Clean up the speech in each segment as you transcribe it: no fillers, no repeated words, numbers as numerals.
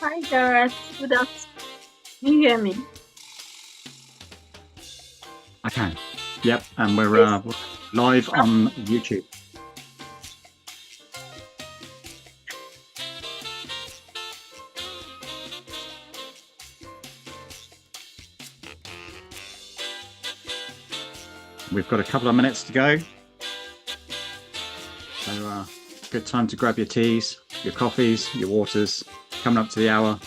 Hi, Gareth. Good afternoon. Can you hear me? I can. Yep, and we're Yes. live on YouTube. We've got a couple of minutes to go. So good time to grab your teas, your coffees, your waters, coming up to the hour.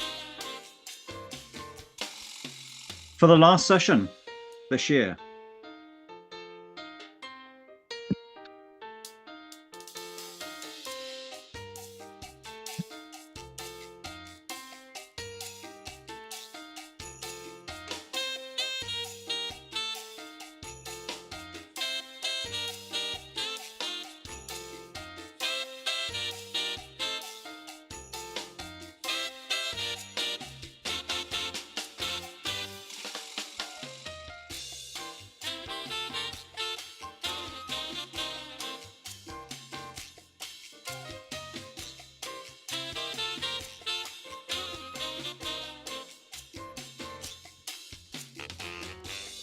For the last session this year.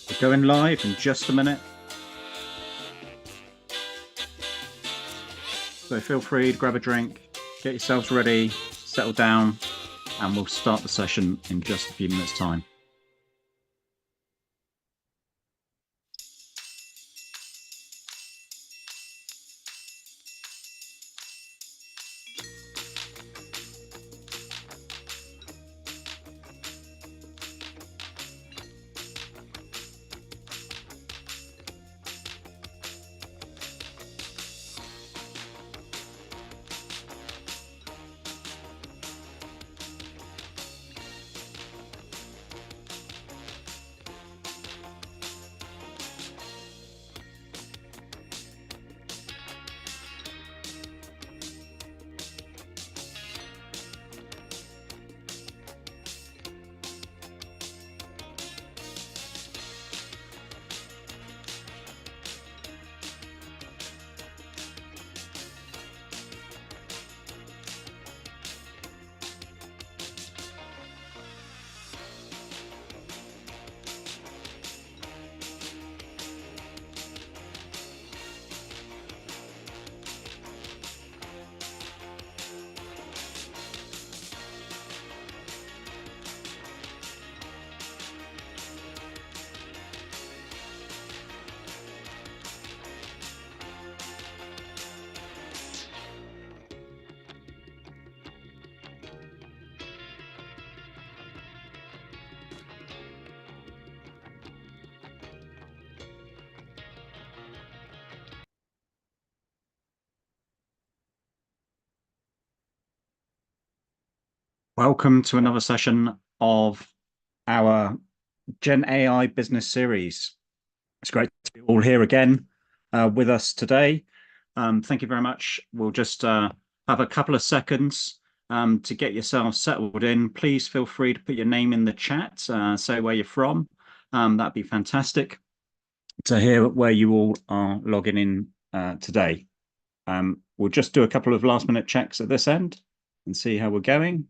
We're going live in just a minute. So feel free to grab a drink, get yourselves ready, settle down, and we'll start the session in just a few minutes' time. Welcome to another session of our GenAI business series. It's great to be all here again with us today. Thank you very much. We'll just have a couple of seconds to get yourselves settled in. Please feel free to put your name in the chat, say where you're from. That'd be fantastic to hear where you all are logging in today. We'll just do a couple of last minute checks at this end and see how we're going.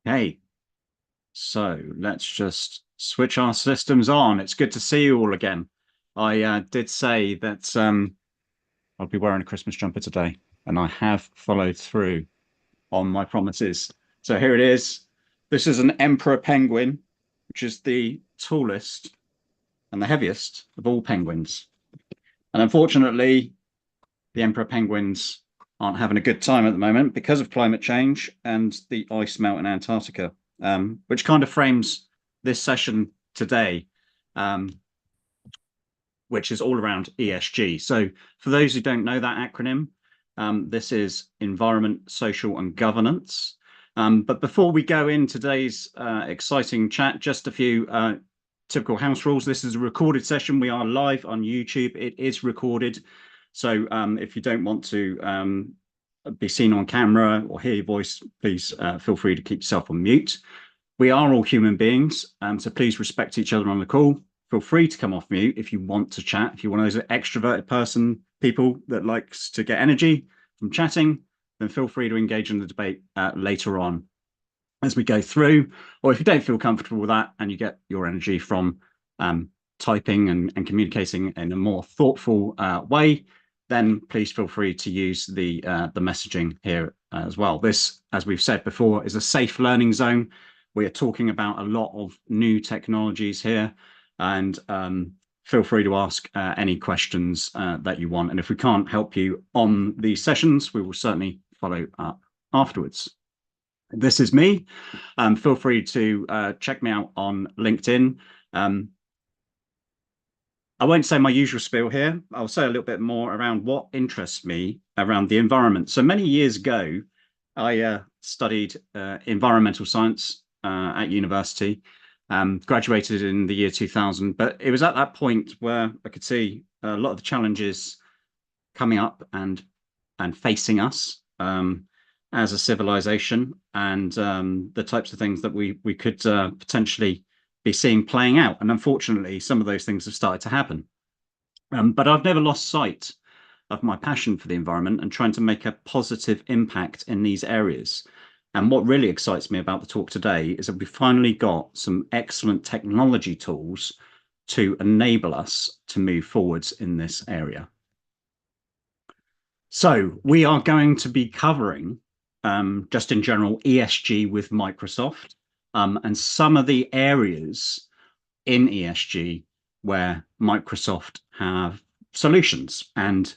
Hey, so let's just switch our systems on. It's good to see you all again. I did say that I'll be wearing a Christmas jumper today, and I have followed through on my promises. So here it is. This is an emperor penguin, which is the tallest and the heaviest of all penguins. And unfortunately, the emperor penguins aren't having a good time at the moment because of climate change and the ice melt in Antarctica, which kind of frames this session today, which is all around ESG. So for those who don't know that acronym, this is environment, social and governance. But before we go in today's exciting chat, just a few typical house rules. This is a recorded session. We are live on YouTube. It is recorded. So if you don't want to be seen on camera or hear your voice, please feel free to keep yourself on mute. We are all human beings, so please respect each other on the call. Feel free to come off mute if you want to chat. If you're one of those extroverted people that likes to get energy from chatting, then feel free to engage in the debate later on as we go through. Or if you don't feel comfortable with that and you get your energy from typing and communicating in a more thoughtful way, then please feel free to use the messaging here as well. This, as we've said before, is a safe learning zone. We are talking about a lot of new technologies here, and feel free to ask any questions that you want. And if we can't help you on these sessions, we will certainly follow up afterwards. This is me. Feel free to check me out on LinkedIn. I won't say my usual spiel here. I'll say a little bit more around what interests me around the environment. So many years ago, I studied environmental science at university, graduated in the year 2000. But it was at that point where I could see a lot of the challenges coming up and facing us as a civilization, and the types of things that we could potentially be seeing playing out. And unfortunately, some of those things have started to happen. But I've never lost sight of my passion for the environment and trying to make a positive impact in these areas. And what really excites me about the talk today is that we've finally got some excellent technology tools to enable us to move forwards in this area. So we are going to be covering, just in general, ESG with Microsoft, and some of the areas in ESG where Microsoft have solutions. And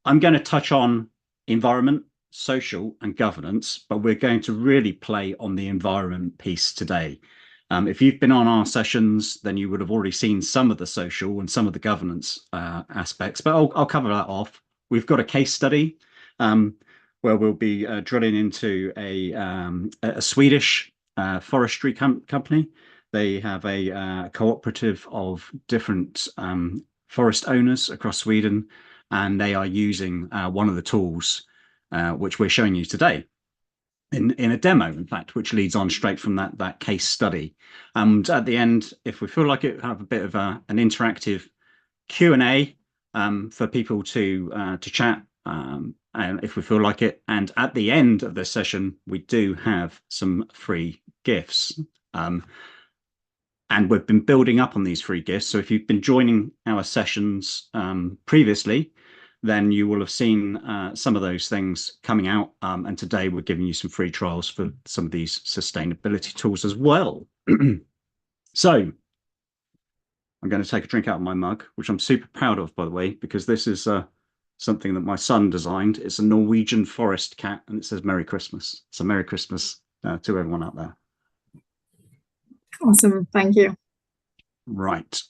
I'm going to touch on environment, social, and governance, but we're going to really play on the environment piece today. If you've been on our sessions, then you would have already seen some of the social and some of the governance aspects, but I'll cover that off. We've got a case study where we'll be drilling into a Swedish forestry company. They have a cooperative of different forest owners across Sweden, and they are using one of the tools which we're showing you today in a demo, in fact, which leads on straight from that case study. And at the end, if we feel like it, have a bit of an interactive Q&A for people to chat, and if we feel like it. And at the end of this session, we do have some free gifts. And we've been building up on these free gifts. So if you've been joining our sessions previously, then you will have seen some of those things coming out. And today we're giving you some free trials for some of these sustainability tools as well. So I'm going to take a drink out of my mug, which I'm super proud of, by the way, because this is something that my son designed. It's a Norwegian forest cat, and it says Merry Christmas. So Merry Christmas to everyone out there. Awesome. Thank you. Right.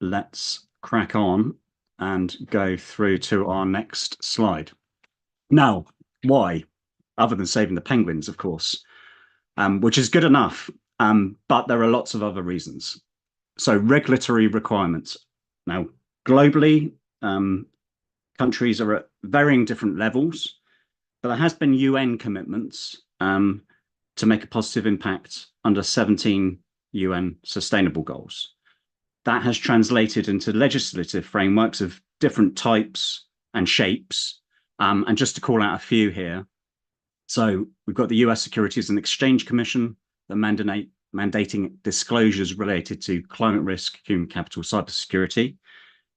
Let's crack on and go through to our next slide. Now, why? Other than saving the penguins, of course, which is good enough, but there are lots of other reasons. So regulatory requirements. Now, globally, countries are at varying different levels, but there has been UN commitments to make a positive impact under 17 UN sustainable goals. That has translated into legislative frameworks of different types and shapes. And just to call out a few here. So we've got the US Securities and Exchange Commission that mandating disclosures related to climate risk, human capital, cybersecurity.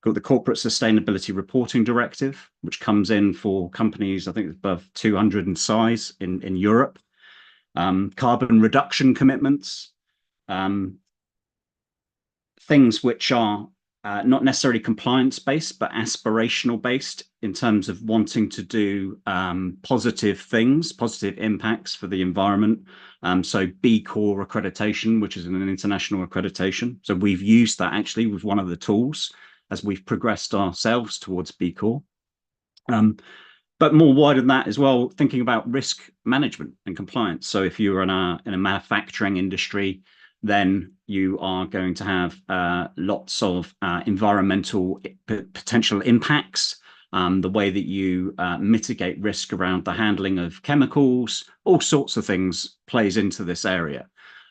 Got the Corporate Sustainability Reporting Directive, which comes in for companies, I think it's above 200 in size in Europe. Carbon reduction commitments, things which are not necessarily compliance-based, but aspirational-based in terms of wanting to do positive things, positive impacts for the environment. So B Corp accreditation, which is an international accreditation. So we've used that actually with one of the tools as we've progressed ourselves towards B Corp. But more wider than that as well, thinking about risk management and compliance. So if you're in a manufacturing industry, then you are going to have lots of environmental potential impacts the way that you mitigate risk around the handling of chemicals, all sorts of things plays into this area.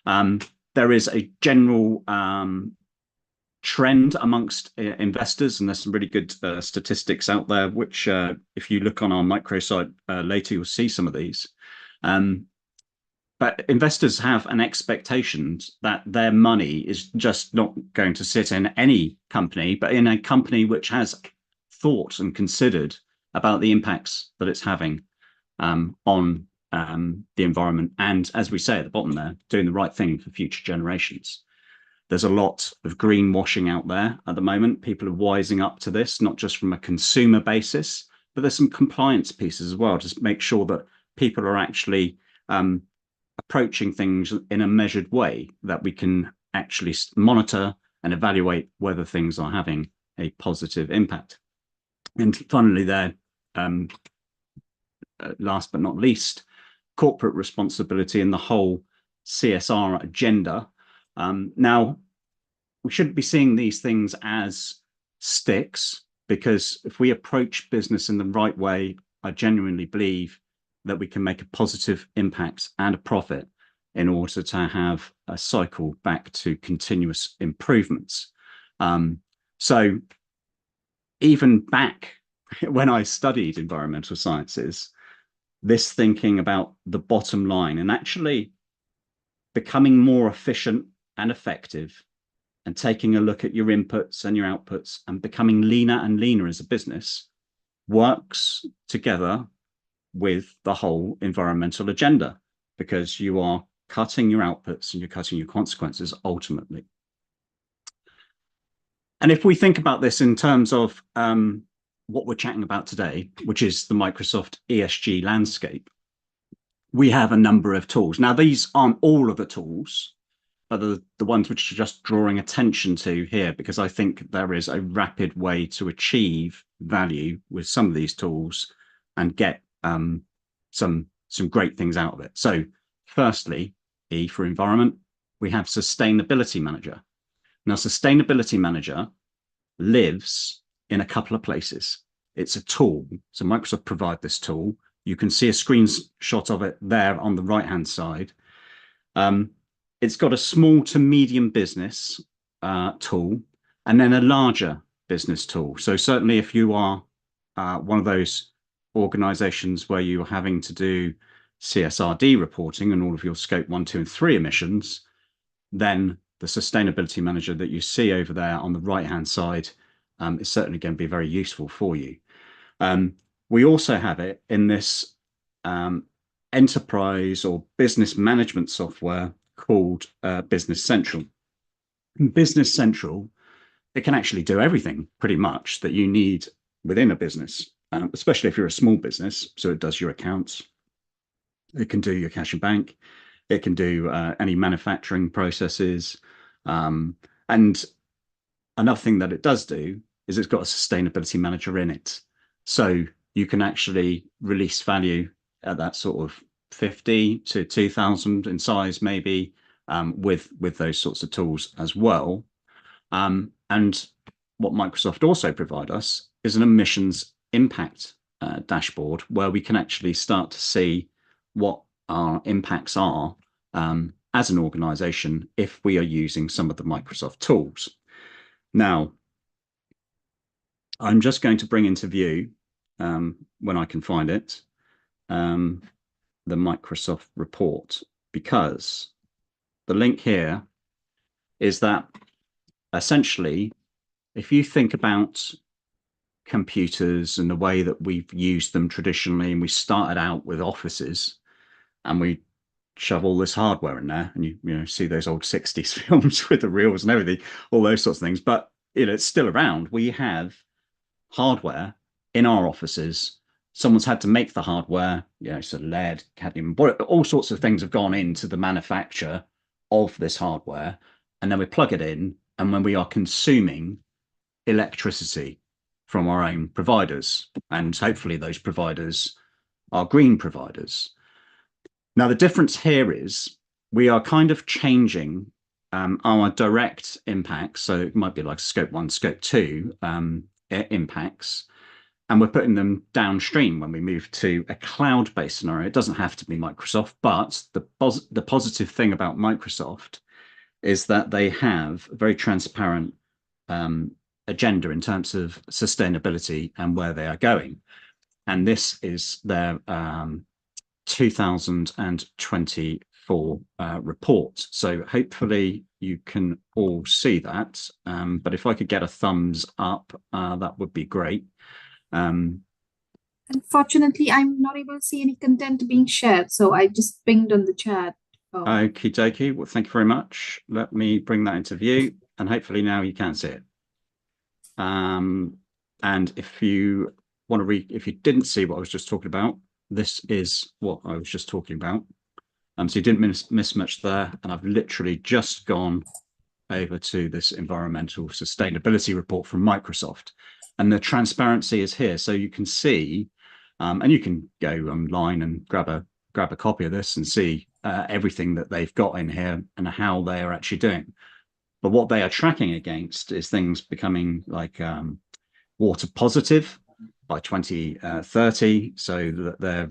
There is a general trend amongst investors, and there's some really good statistics out there, which if you look on our microsite later, you'll see some of these. But investors have an expectation that their money is just not going to sit in any company, but in a company which has thought and considered about the impacts that it's having on the environment. And as we say at the bottom there, doing the right thing for future generations. There's a lot of greenwashing out there at the moment. People are wising up to this, not just from a consumer basis, but there's some compliance pieces as well to make sure that people are actually approaching things in a measured way, that we can actually monitor and evaluate whether things are having a positive impact. And finally there, last but not least, corporate responsibility and the whole CSR agenda. Now, we shouldn't be seeing these things as sticks, because if we approach business in the right way, I genuinely believe that we can make a positive impact and a profit in order to have a cycle back to continuous improvements. So even back when I studied environmental sciences, this thinking about the bottom line and actually becoming more efficient and effective and taking a look at your inputs and your outputs and becoming leaner and leaner as a business works together with the whole environmental agenda, because you are cutting your outputs and you're cutting your consequences ultimately. And if we think about this in terms of what we're chatting about today, which is the Microsoft ESG landscape, we have a number of tools. Now, these aren't all of the tools, but the ones which are just drawing attention to here, because I think there is a rapid way to achieve value with some of these tools and get some great things out of it. So firstly, E for environment, we have Sustainability Manager. Now, Sustainability Manager lives in a couple of places. It's a tool. So Microsoft provide this tool. You can see a screenshot of it there on the right-hand side. It's got a small to medium business tool, and then a larger business tool. So certainly if you are one of those organizations where you're having to do CSRD reporting and all of your scope 1, 2, and 3 emissions, then the Sustainability Manager that you see over there on the right-hand side is certainly going to be very useful for you. We also have it in this enterprise or business management software called Business Central. Business Central, it can actually do everything pretty much that you need within a business, especially if you're a small business. So it does your accounts, it can do your cash and bank, it can do any manufacturing processes. And another thing that it does do is it's got a sustainability manager in it. So you can actually release value at that sort of 50 to 2,000 in size, maybe, with those sorts of tools as well. And what Microsoft also provide us is an emissions impact dashboard, where we can actually start to see what our impacts are as an organization if we are using some of the Microsoft tools. Now, I'm just going to bring into view, when I can find it, the Microsoft report, because the link here is that essentially, if you think about computers and the way that we've used them traditionally, and we started out with offices and we shove all this hardware in there, and you see those old 60s films with the reels and everything, all those sorts of things, but it's still around. We have hardware in our offices. Someone's had to make the hardware, so lead, cadmium, all sorts of things have gone into the manufacture of this hardware, and then we plug it in, and when we are consuming electricity from our own providers, and hopefully those providers are green providers. Now, the difference here is we are kind of changing our direct impacts. So it might be like scope 1, scope 2 impacts. and we're putting them downstream when we move to a cloud-based scenario. It doesn't have to be Microsoft, but the positive thing about Microsoft is that they have a very transparent agenda in terms of sustainability and where they are going. And this is their 2024 report. So hopefully you can all see that. But if I could get a thumbs up, that would be great. Unfortunately, I'm not able to see any content being shared, so I just pinged on the chat. Okie dokie. Well, thank you very much. Let me bring that into view, and hopefully now you can see it. And if you want to read, if you didn't see what I was just talking about, this is what I was just talking about. So you didn't miss much there, and I've literally just gone over to this environmental sustainability report from Microsoft, and the transparency is here, so you can see, and you can go online and grab a copy of this and see everything that they've got in here and how they are actually doing. But what they are tracking against is things becoming like water positive by 2030, so that they're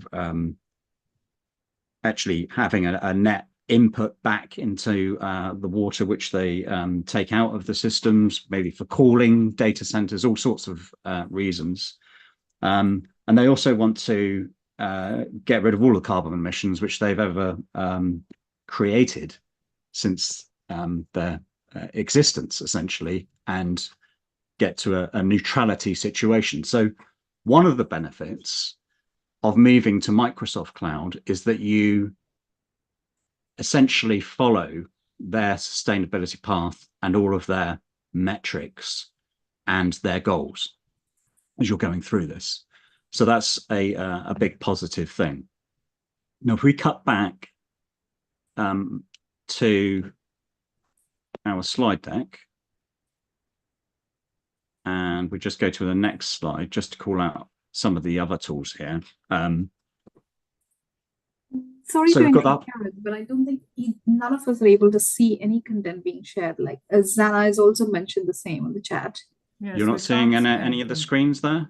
actually having a net input back into the water which they take out of the systems, maybe for cooling data centers, all sorts of reasons. And they also want to get rid of all the carbon emissions which they've ever created since their existence, essentially, and get to a neutrality situation. So one of the benefits of moving to Microsoft Cloud is that you essentially follow their sustainability path and all of their metrics and their goals as you're going through this. So that's a big positive thing. Now, if we cut back to our slide deck, and we just go to the next slide, just to call out some of the other tools here. Sorry to interrupt, Karen, but I don't think none of us are able to see any content being shared. Like Zana has also mentioned the same on the chat. Yes, You're not seeing any of the screens there?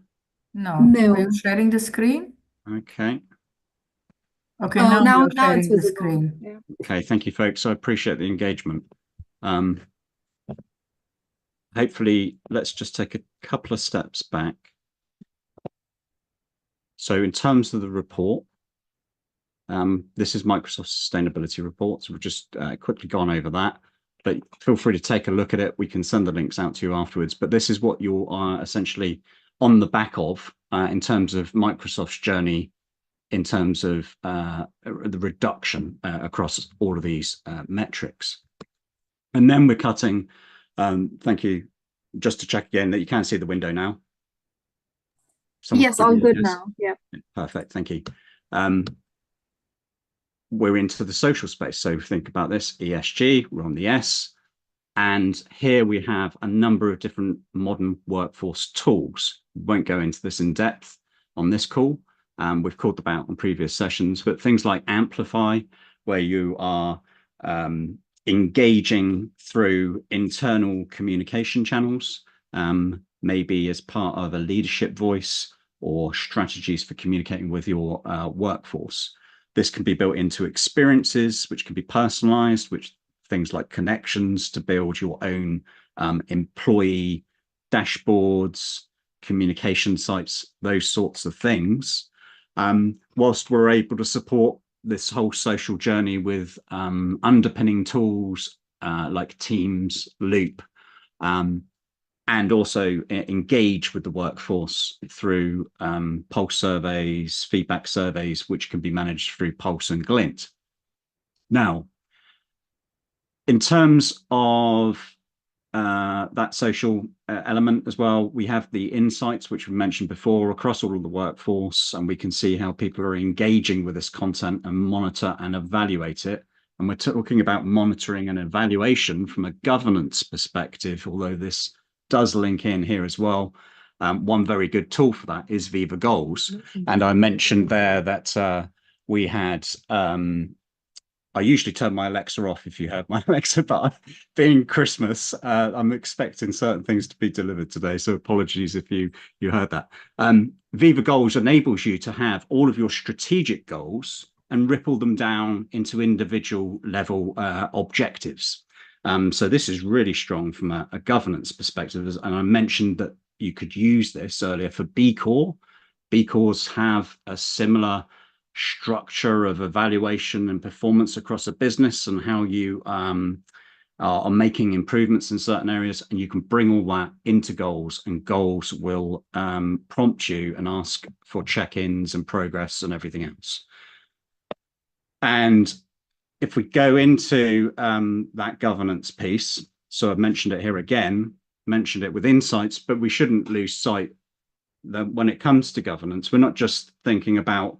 No. No. Are you sharing the screen? Okay. Okay, now you're it's sharing the visible. screen. Yeah. Okay, thank you, folks. I appreciate the engagement. Hopefully, let's just take a couple of steps back. So in terms of the report, this is Microsoft's sustainability report. So we've just quickly gone over that, but feel free to take a look at it. We can send the links out to you afterwards, but this is what you are essentially on the back of in terms of Microsoft's journey, in terms of the reduction across all of these metrics. And then we're cutting, thank you, just to check again that you can see the window now. Yes, all good now. Yeah. Perfect, thank you. We're into the social space. So think about this, ESG, we're on the S. And here we have a number of different modern workforce tools. We won't go into this in depth on this call. We've called them out on previous sessions, but things like Amplify, where you are engaging through internal communication channels, maybe as part of a leadership voice or strategies for communicating with your workforce. This can be built into experiences, which can be personalized, which things like connections to build your own employee dashboards, communication sites, those sorts of things. Whilst we're able to support this whole social journey with underpinning tools like Teams, Loop, and also engage with the workforce through pulse surveys, feedback surveys, which can be managed through Pulse and Glint. Now, in terms of that social element as well, we have the insights, which we mentioned before, across all of the workforce, and we can see how people are engaging with this content and monitor and evaluate it. And we're talking about monitoring and evaluation from a governance perspective, although this does link in here as well. One very good tool for that is Viva Goals. And I mentioned there that we had I usually turn my Alexa off if you heard my Alexa, but being Christmas, I'm expecting certain things to be delivered today. So apologies if you heard that. Viva Goals enables you to have all of your strategic goals and ripple them down into individual level objectives. So this is really strong from a governance perspective. And I mentioned that you could use this earlier for B Corps. B Corps have a similar structure of evaluation and performance across a business and how you are making improvements in certain areas, and you can bring all that into goals, and goals will prompt you and ask for check-ins and progress and everything else. And if we go into that governance piece, so I've mentioned it here again, mentioned it with insights, but we shouldn't lose sight that when it comes to governance, we're not just thinking about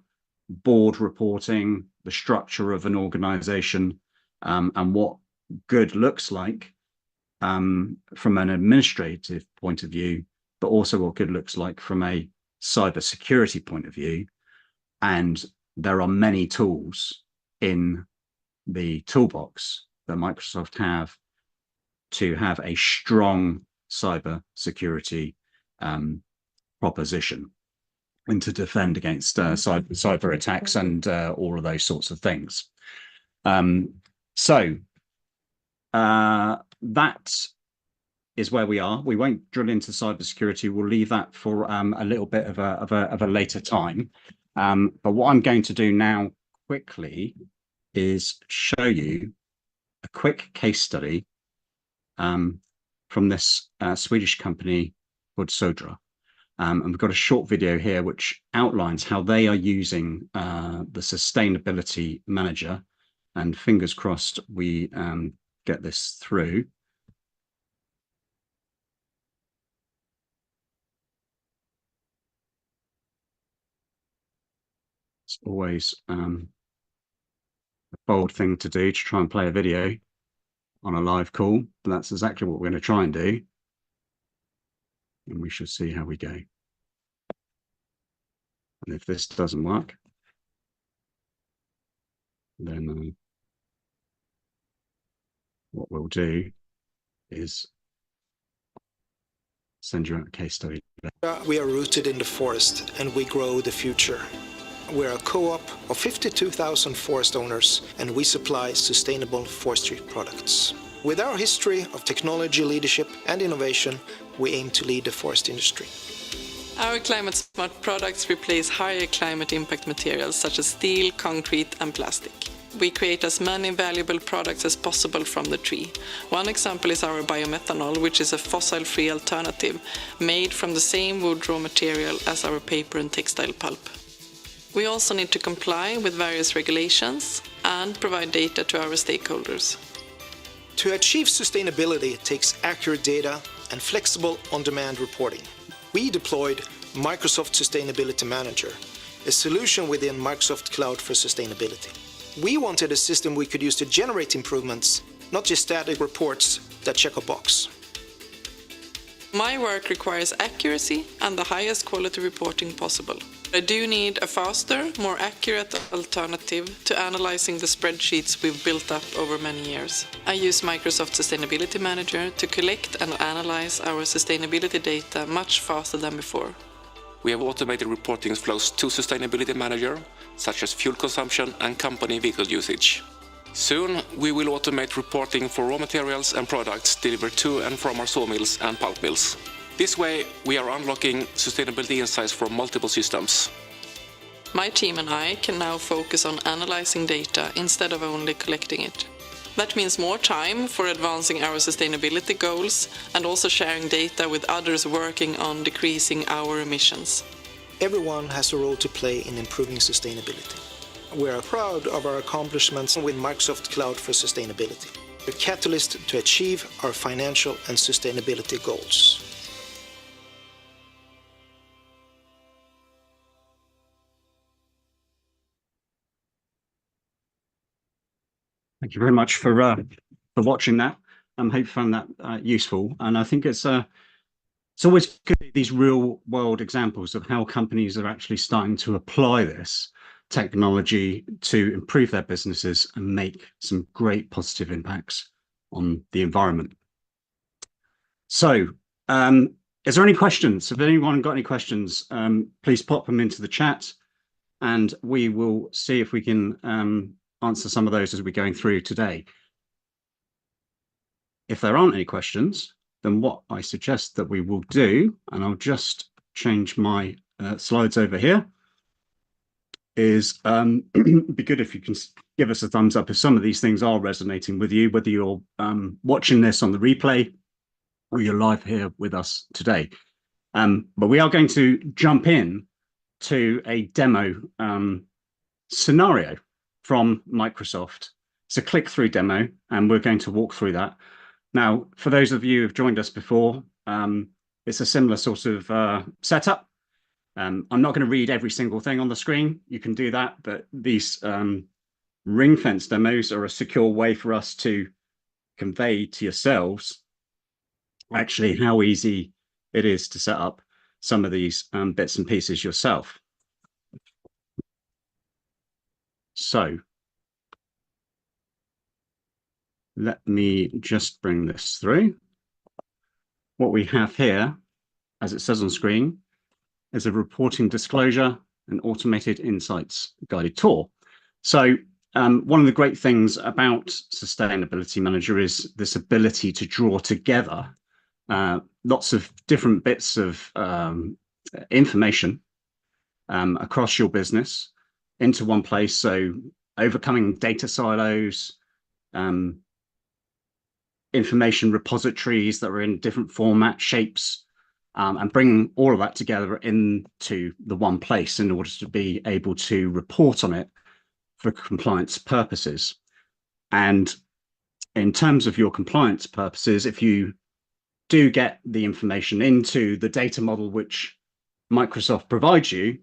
board reporting, the structure of an organization, and what good looks like from an administrative point of view, but also what good looks like from a cybersecurity point of view. And there are many tools in the toolbox that Microsoft have to have a strong cybersecurity proposition and to defend against cyber attacks and all of those sorts of things. So that is where we are. We won't drill into cybersecurity. We'll leave that for a little bit of a later time. But what I'm going to do now quickly is show you a quick case study from this Swedish company called Sodra. And we've got a short video here which outlines how they are using the sustainability manager, and fingers crossed we get this through. It's always a bold thing to do, to try and play a video on a live call, but that's exactly what we're going to try and do. And we shall see how we go. And if this doesn't work, then what we'll do is send you out a case study. We are rooted in the forest and we grow the future. We're a co-op of 52,000 forest owners, and we supply sustainable forestry products. With our history of technology leadership and innovation, we aim to lead the forest industry. Our climate smart products replace higher climate impact materials such as steel, concrete and plastic. We create as many valuable products as possible from the tree. One example is our biomethanol, which is a fossil-free alternative made from the same wood raw material as our paper and textile pulp. We also need to comply with various regulations and provide data to our stakeholders. To achieve sustainability, it takes accurate data and flexible on-demand reporting. We deployed Microsoft Sustainability Manager, a solution within Microsoft Cloud for Sustainability. We wanted a system we could use to generate improvements, not just static reports that check a box. My work requires accuracy and the highest quality reporting possible. I do need a faster, more accurate alternative to analyzing the spreadsheets we've built up over many years. I use Microsoft Sustainability Manager to collect and analyze our sustainability data much faster than before. We have automated reporting flows to Sustainability Manager, such as fuel consumption and company vehicle usage. Soon, we will automate reporting for raw materials and products delivered to and from our sawmills and pulp mills. This way, we are unlocking sustainability insights from multiple systems. My team and I can now focus on analyzing data instead of only collecting it. That means more time for advancing our sustainability goals and also sharing data with others working on decreasing our emissions. Everyone has a role to play in improving sustainability. We are proud of our accomplishments with Microsoft Cloud for Sustainability, a catalyst to achieve our financial and sustainability goals. Thank you very much for watching that. I hope you found that useful. And I think it's always good, these real world examples of how companies are actually starting to apply this technology to improve their businesses and make some great positive impacts on the environment. So, is there any questions? Have anyone got any questions? Please pop them into the chat, and we will see if we can answer some of those as we're going through today. If there aren't any questions, then what I suggest that we will do, and I'll just change my slides over here, is it'd be good if you can give us a thumbs up if some of these things are resonating with you, whether you're watching this on the replay or you're live here with us today. But we are going to jump in to a demo scenario from Microsoft. It's a click-through demo, and we're going to walk through that. Now, for those of you who've joined us before, it's a similar sort of setup. I'm not going to read every single thing on the screen. You can do that, but these ring-fence demos are a secure way for us to convey to yourselves actually how easy it is to set up some of these bits and pieces yourself. So let me just bring this through. What we have here, as it says on screen, is a reporting disclosure and automated insights guided tour. So one of the great things about Sustainability Manager is this ability to draw together lots of different bits of information across your business into one place. So overcoming data silos, information repositories that are in different format shapes, and bringing all of that together into the one place in order to be able to report on it for compliance purposes. And in terms of your compliance purposes, if you do get the information into the data model which Microsoft provides you,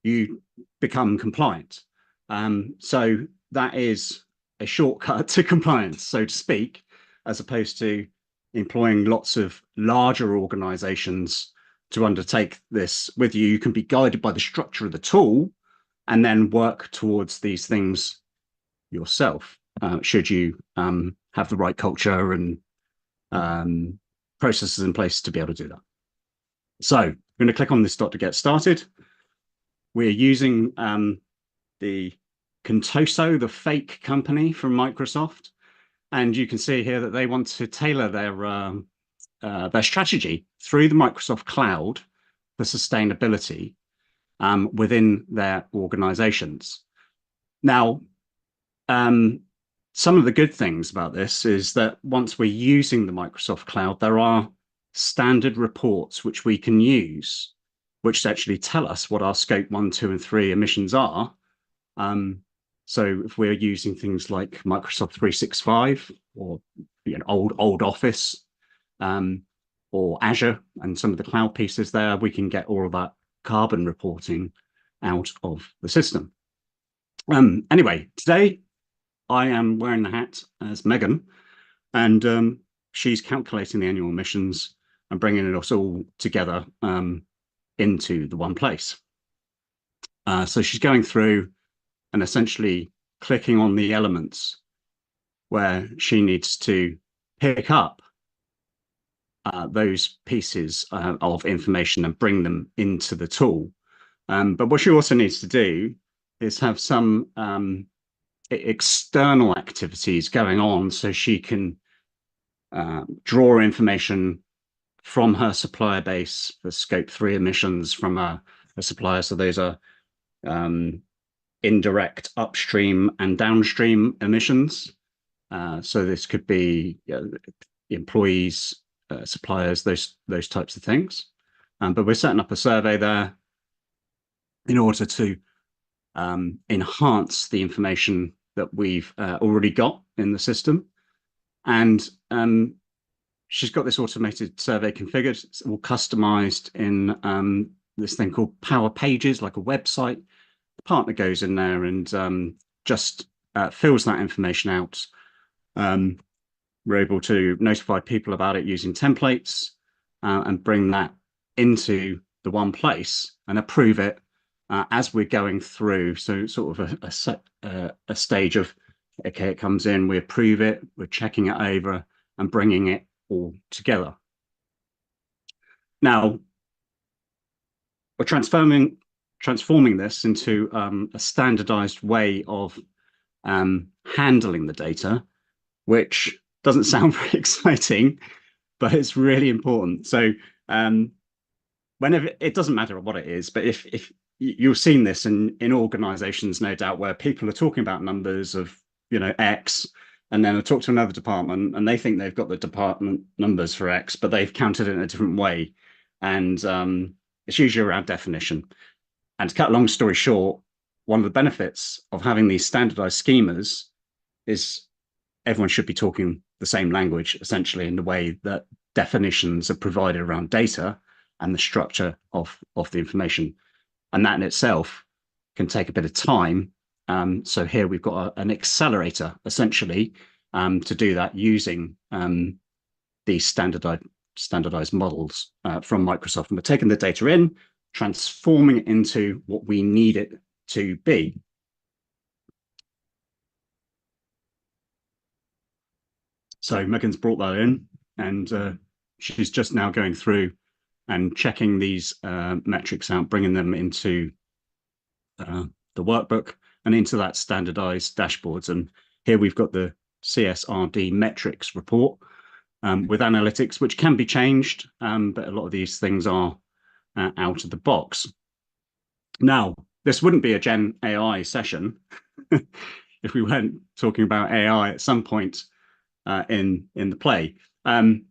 you become compliant. So that is a shortcut to compliance, so to speak, as opposed to employing lots of larger organizations to undertake this with you. You can be guided by the structure of the tool and then work towards these things yourself, should you have the right culture and processes in place to be able to do that. So I'm going to click on this dot to get started. We're using the Contoso, the fake company from Microsoft. And you can see here that they want to tailor their strategy through the Microsoft Cloud for sustainability within their organizations. Now, some of the good things about this is that once we're using the Microsoft Cloud, there are standard reports which we can use, which actually tell us what our scope 1, 2, and 3 emissions are. So if we're using things like Microsoft 365 or old Office or Azure and some of the cloud pieces there, we can get all of that carbon reporting out of the system. Anyway, today I am wearing the hat as Megan, and she's calculating the annual emissions and bringing us all together into the one place. So she's going through and essentially clicking on the elements where she needs to pick up those pieces of information and bring them into the tool. But what she also needs to do is have some external activities going on so she can draw information from her supplier base for scope 3 emissions from a supplier. So those are indirect upstream and downstream emissions. So this could be employees, suppliers, those types of things. But we're setting up a survey there in order to enhance the information that we've already got in the system. And she's got this automated survey configured. It's all customized in this thing called Power Pages, like a website. The partner goes in there and just fills that information out. We're able to notify people about it using templates and bring that into the one place and approve it as we're going through. So sort of a stage of, okay, it comes in, we approve it, we're checking it over and bringing it all together. Now, we're transforming this into a standardized way of handling the data, which doesn't sound very exciting, but it's really important. So whenever, it doesn't matter what it is, but if you've seen this in organizations, no doubt, where people are talking about numbers of, you know, X, and then I talk to another department and they think they've got the department numbers for X, but they've counted it in a different way. And it's usually around definition. And to cut a long story short, one of the benefits of having these standardized schemas is everyone should be talking the same language, essentially, in the way that definitions are provided around data and the structure of the information. And that in itself can take a bit of time. So here we've got an accelerator, essentially, to do that using these standardized models from Microsoft. And we're taking the data in, transforming it into what we need it to be. So Megan's brought that in, and she's just now going through and checking these metrics out, bringing them into the workbook and into that standardized dashboards. And here we've got the CSRD metrics report with analytics, which can be changed, but a lot of these things are out of the box. Now, this wouldn't be a GenAI session if we weren't talking about AI at some point in the play. And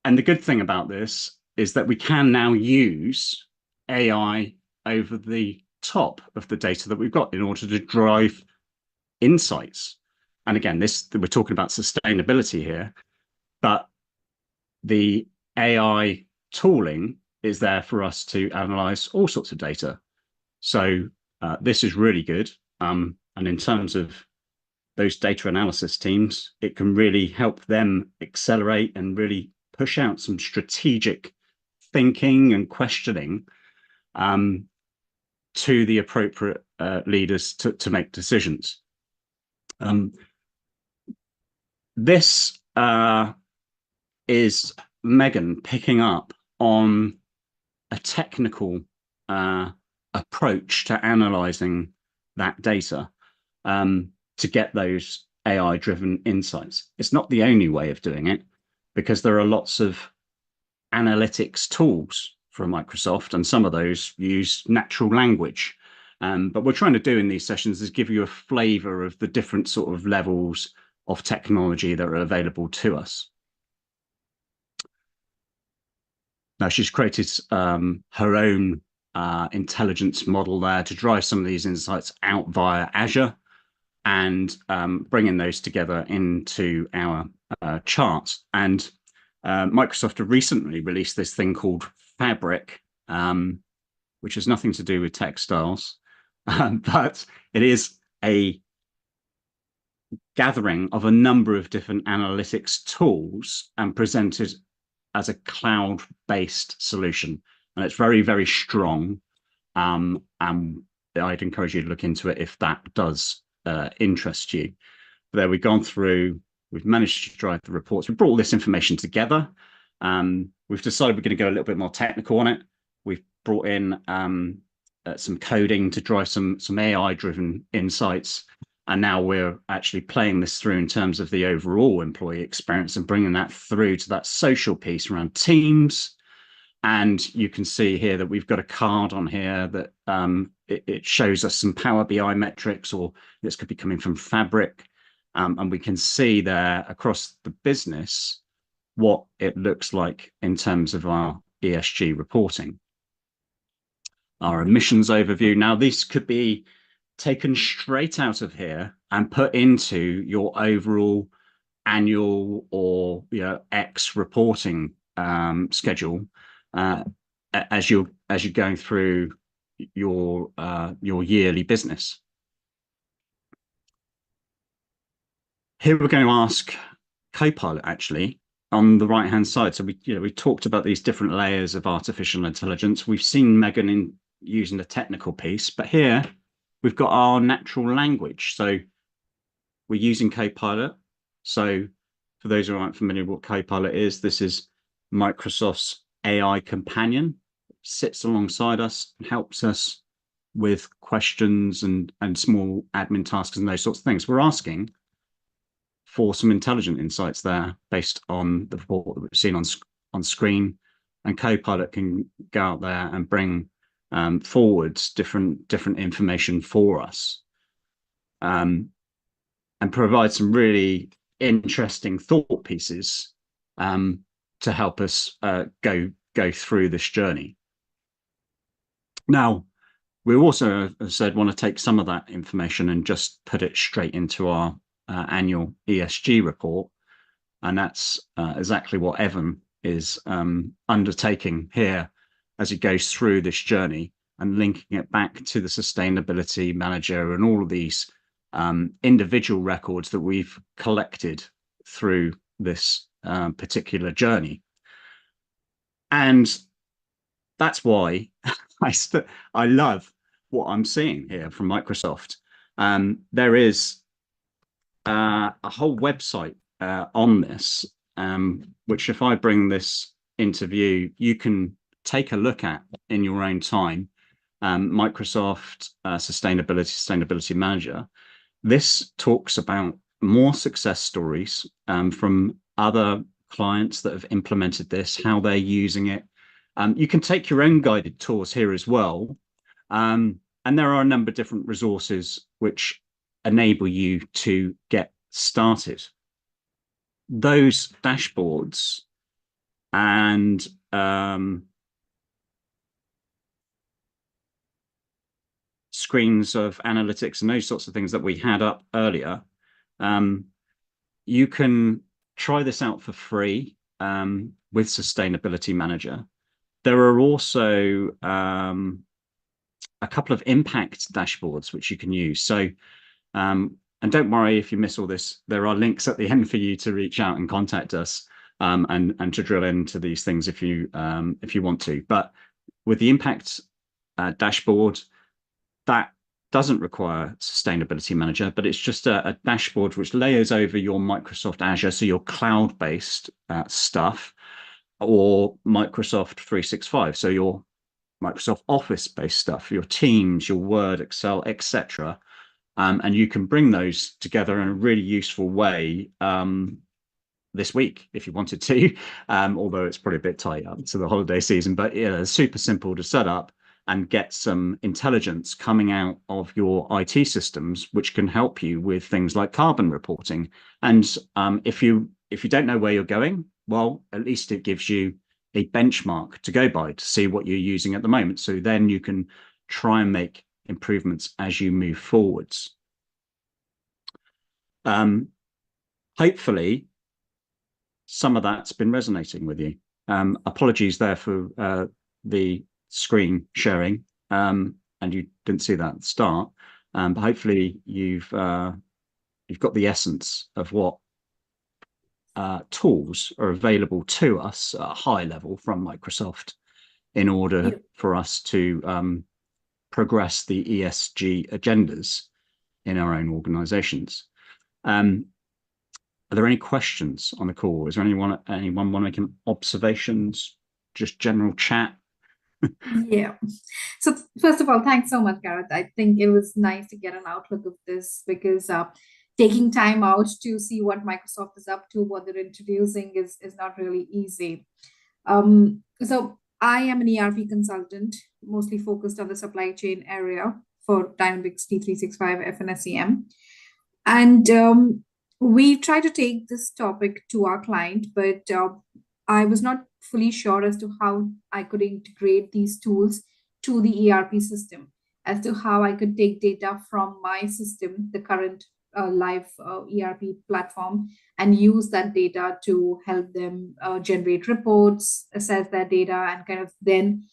the good thing about this is that we can now use AI over the top of the data that we've got in order to drive insights. And again, we're talking about sustainability here, but the AI tooling is there for us to analyze all sorts of data. So this is really good. And in terms of those data analysis teams, it can really help them accelerate and really push out some strategic thinking and questioning to the appropriate leaders to make decisions. This is Megan picking up on a technical approach to analyzing that data to get those AI-driven insights. It's not the only way of doing it, because there are lots of analytics tools from Microsoft, and some of those use natural language. But what we're trying to do in these sessions is give you a flavor of the different sort of levels of technology that are available to us. Now, she's created her own intelligence model there to drive some of these insights out via Azure and bringing those together into our charts. And Microsoft have recently released this thing called Fabric, which has nothing to do with textiles, but it is a gathering of a number of different analytics tools and presented as a cloud-based solution. And it's very, very strong. And I'd encourage you to look into it if that does interest you. But there, we've gone through, we've managed to drive the reports. We've brought all this information together. We've decided we're going to go a little bit more technical on it. We've brought in some coding to drive some AI-driven insights. And now we're actually playing this through in terms of the overall employee experience and bringing that through to that social piece around teams. And you can see here that we've got a card on here that it shows us some Power BI metrics, or this could be coming from Fabric. And we can see there across the business what it looks like in terms of our ESG reporting. Our emissions overview. Now, this could be taken straight out of here and put into your overall annual or X reporting schedule as you're going through your yearly business. Here we're going to ask Copilot actually on the right hand side. So we talked about these different layers of artificial intelligence. We've seen Megan using the technical piece, but here we've got our natural language. So we're using Copilot. So for those who aren't familiar with what Copilot is, this is Microsoft's AI companion. It sits alongside us and helps us with questions and small admin tasks and those sorts of things. We're asking for some intelligent insights there based on the report that we've seen on screen, and Copilot can go out there and bring forwards different information for us, and provide some really interesting thought pieces to help us go through this journey. Now, we also, as I said, want to take some of that information and just put it straight into our annual ESG report, and that's exactly what Evan is undertaking here as he goes through this journey and linking it back to the sustainability manager and all of these individual records that we've collected through this particular journey. And that's why I love what I'm seeing here from Microsoft. There is a whole website on this, which if I bring this into view, you can take a look at in your own time. Microsoft Sustainability Manager. This talks about more success stories from other clients that have implemented this, how they're using it. You can take your own guided tours here as well. And there are a number of different resources which enable you to get started. Those dashboards and screens of analytics and those sorts of things that we had up earlier, you can try this out for free with Sustainability Manager. There are also a couple of impact dashboards which you can use. So, and don't worry if you miss all this, there are links at the end for you to reach out and contact us and to drill into these things if you want to. But with the impact dashboard, that doesn't require Sustainability Manager, but it's just a dashboard which layers over your Microsoft Azure, so your cloud-based stuff, or Microsoft 365, so your Microsoft Office-based stuff, your Teams, your Word, Excel, etc. And you can bring those together in a really useful way this week if you wanted to, although it's probably a bit tight up to the holiday season, but yeah, super simple to set up and get some intelligence coming out of your IT systems, which can help you with things like carbon reporting. And if you don't know where you're going, well, at least it gives you a benchmark to go by to see what you're using at the moment. So then you can try and make improvements as you move forwards. Hopefully, some of that's been resonating with you. Apologies there for the screen sharing, and you didn't see that at the start. But hopefully you've got the essence of what tools are available to us at a high level from Microsoft in order for us to progress the ESG agendas in our own organizations. Are there any questions on the call? Is there anyone want to make any observations, just general chat? Yeah. So first of all, thanks so much, Gareth. I think it was nice to get an outlook of this, because taking time out to see what Microsoft is up to, what they're introducing is not really easy. So I am an ERP consultant, mostly focused on the supply chain area for Dynamics D365 FNSEM. And we try to take this topic to our client, but I was not fully sure as to how I could integrate these tools to the ERP system, as to how I could take data from my system, the current live ERP platform, and use that data to help them generate reports, assess their data, and kind of then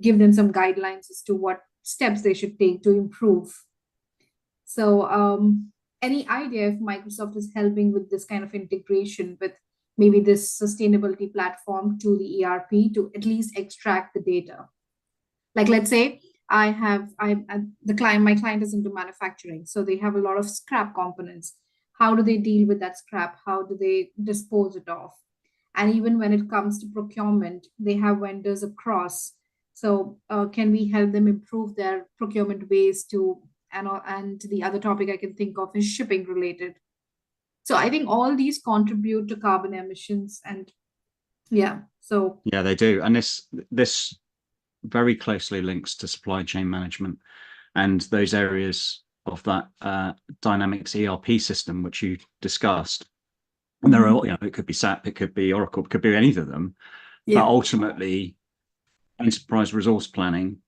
give them some guidelines as to what steps they should take to improve. So any idea if Microsoft is helping with this kind of integration with maybe this sustainability platform to the ERP to at least extract the data? Like, let's say my client is into manufacturing, so they have a lot of scrap components. How do they deal with that scrap? How do they dispose it off? And even when it comes to procurement, they have vendors across. So can we help them improve their procurement ways to, and the other topic I can think of is shipping related. So I think all these contribute to carbon emissions, and yeah, so Yeah, they do. And this very closely links to supply chain management and those areas of that Dynamics ERP system, which you discussed. And there are, it could be SAP, it could be Oracle, it could be any of them. yeah. But ultimately, enterprise resource planning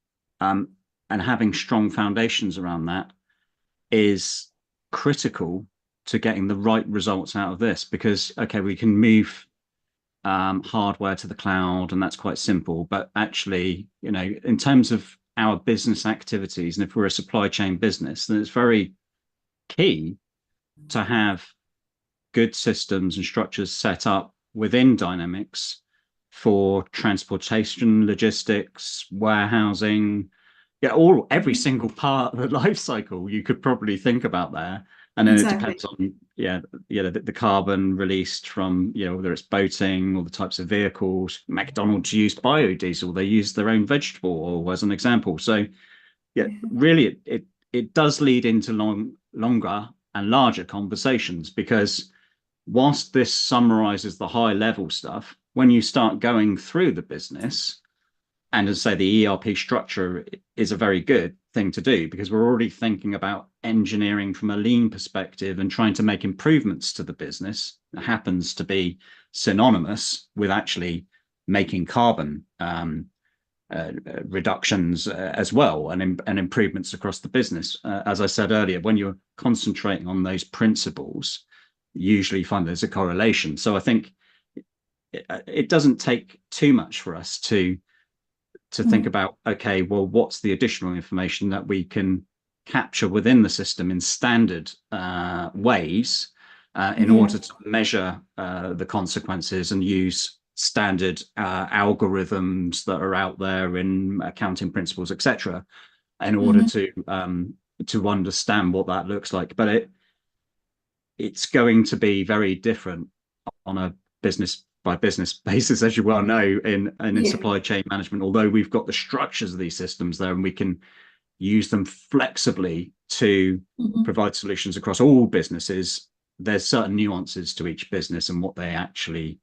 and having strong foundations around that is critical to getting the right results out of this. Because, okay, we can move hardware to the cloud, and that's quite simple. But actually, in terms of our business activities, and if we're a supply chain business, then it's very key to have good systems and structures set up within Dynamics for transportation, logistics, warehousing, every single part of the life cycle you could probably think about there. And then it depends on the carbon released from whether it's boating or the types of vehicles. McDonald's used biodiesel; they use their own vegetable oil as an example. So really it does lead into longer and larger conversations, because whilst this summarizes the high level stuff, when you start going through the business, and as I say, the ERP structure is a very good thing to do, because we're already thinking about engineering from a lean perspective and trying to make improvements to the business. That happens to be synonymous with actually making carbon reductions as well, and improvements across the business. As I said earlier, when you're concentrating on those principles, you usually find there's a correlation. So I think it doesn't take too much for us to think about, okay, well, what's the additional information that we can capture within the system in standard ways in order to measure the consequences and use standard algorithms that are out there in accounting principles, etc., in order to understand what that looks like. But it's going to be very different on a business by business basis, as you well know, in supply chain management. Although we've got the structures of these systems there, and we can use them flexibly to provide solutions across all businesses, there's certain nuances to each business and what they actually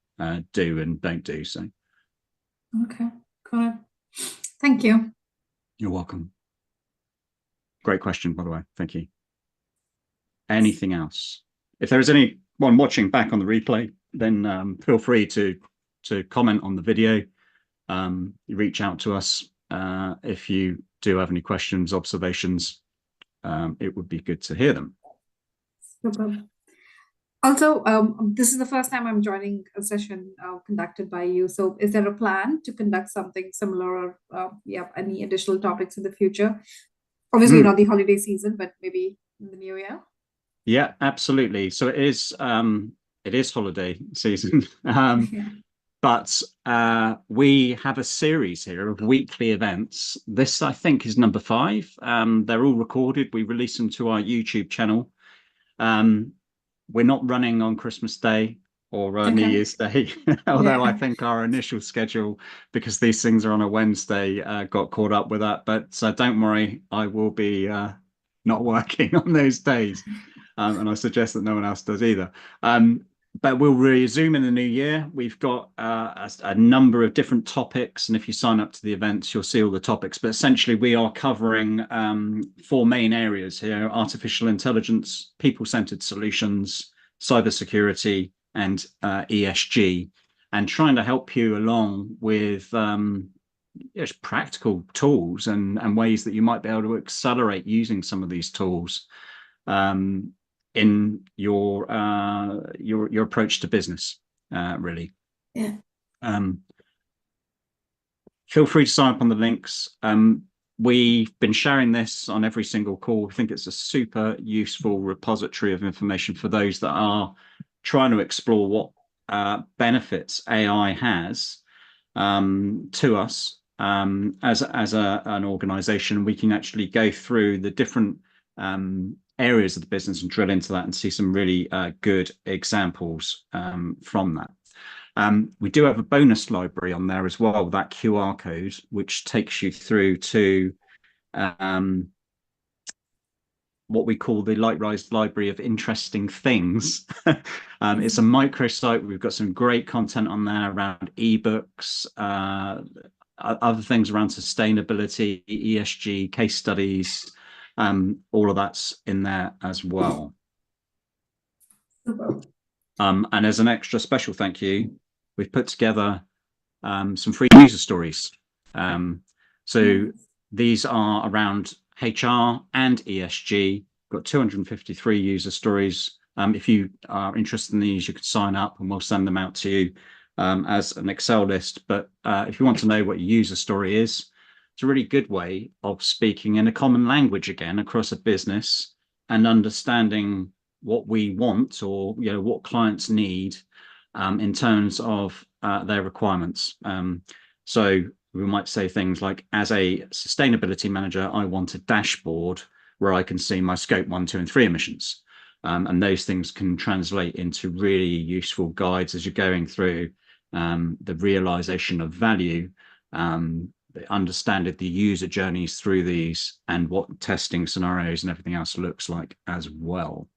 do and don't do. So Okay, got it. Thank you. You're welcome. Great question, by the way. Thank you. Anything else? If there is anyone watching back on the replay, then feel free to comment on the video. Reach out to us if you do have any questions, observations. It would be good to hear them. Super. Also, this is the first time I'm joining a session conducted by you. So is there a plan to conduct something similar, or any additional topics in the future? Obviously not the holiday season, but maybe in the new year. Yeah, absolutely. So it is holiday season. But we have a series here of weekly events. This, I think, is number 5. They're all recorded. We release them to our YouTube channel. We're not running on Christmas Day or New Year's Day, although I think our initial schedule, because these things are on a Wednesday, got caught up with that. But don't worry, I will be not working on those days. And I suggest that no one else does either. But we'll resume in the new year. We've got a number of different topics, and if you sign up to the events, you'll see all the topics. But essentially, we are covering 4 main areas here: artificial intelligence, people-centered solutions, cybersecurity, and ESG, and trying to help you along with practical tools and ways that you might be able to accelerate using some of these tools in your approach to business, really. Feel free to sign up on the links. We've been sharing this on every single call. I think it's a super useful repository of information for those that are trying to explore what benefits AI has to us as an organization, we can actually go through the different areas of the business and drill into that and see some really good examples from that. We do have a bonus library on there as well, that QR code, which takes you through to what we call the Lightrise Library of Interesting Things. It's a microsite. We've got some great content on there around ebooks, other things around sustainability, ESG, case studies, all of that's in there as well. And as an extra special thank you, we've put together some free user stories. So these are around HR and ESG. Got 253 user stories. If you are interested in these, you can sign up and we'll send them out to you as an Excel list. But if you want to know what your user story is, it's a really good way of speaking in a common language again across a business and understanding what we want, or what clients need in terms of their requirements. So we might say things like, as a sustainability manager, I want a dashboard where I can see my scope 1, 2, and 3 emissions. And those things can translate into really useful guides as you're going through the realization of value, understanding the user journeys through these, and what testing scenarios and everything else looks like as well.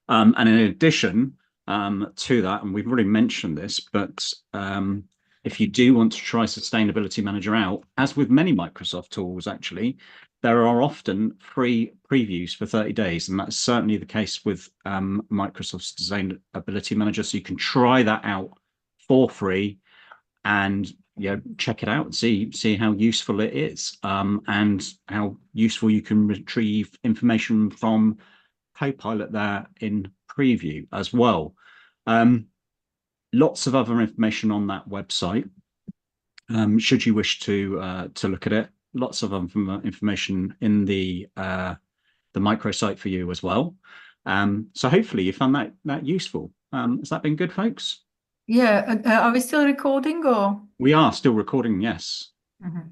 And in addition to that, and we've already mentioned this, but if you do want to try Sustainability Manager out, as with many Microsoft tools, actually, there are often free previews for 30 days. And that's certainly the case with Microsoft Sustainability Manager. So you can try that out for free and check it out and see how useful it is, and how useful you can retrieve information from Copilot there in preview as well. Lots of other information on that website, should you wish to look at it. Lots of information in the microsite for you as well. So hopefully you found that useful. Has that been good, folks? Yeah. Are we still recording, or? We are still recording, yes. Mhm.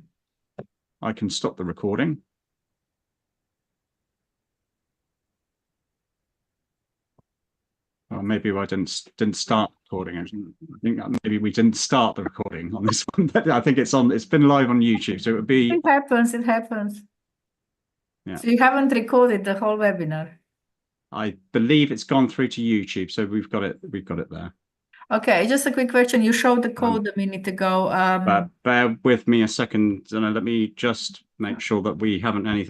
I can stop the recording. Or maybe I didn't start recording. I think maybe we didn't start the recording on this one, but I think it's been live on YouTube, so it would be. It happens. Yeah. So you haven't recorded the whole webinar. I believe it's gone through to YouTube, so we've got it there. Okay, just a quick question. You showed the code a minute ago. But bear with me a second, and let me just make sure that we haven't anything